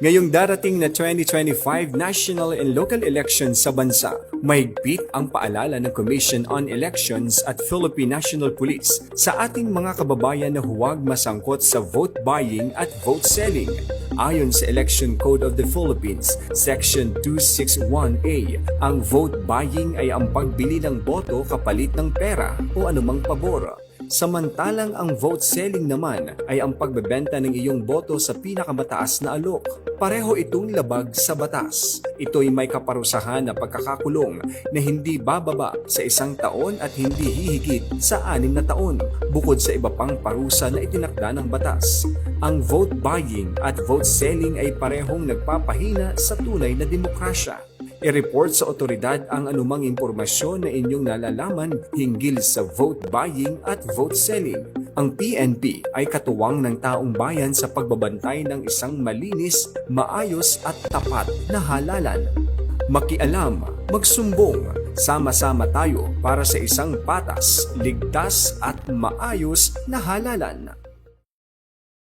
Ngayong darating na 2025 national and local elections sa bansa, mahigpit ang paalala ng Commission on Elections at Philippine National Police sa ating mga kababayan na huwag masangkot sa vote buying at vote selling. Ayon sa Election Code of the Philippines, Section 261A, ang vote buying ay ang pagbili ng boto kapalit ng pera o anumang pabor. Samantalang ang vote selling naman ay ang pagbebenta ng iyong boto sa pinakamataas na alok. Pareho itong labag sa batas. Ito'y may kaparusahan na pagkakakulong na hindi bababa sa 1 taon at hindi hihigit sa 6 na taon, bukod sa iba pang parusa na itinakda ng batas. Ang vote buying at vote selling ay parehong nagpapahina sa tunay na demokrasya. I-report sa otoridad ang anumang impormasyon na inyong nalalaman hinggil sa vote buying at vote selling. Ang PNP ay katuwang ng taong bayan sa pagbabantay ng isang malinis, maayos at tapat na halalan. Makialam, magsumbong, sama-sama tayo para sa isang patas, ligtas at maayos na halalan.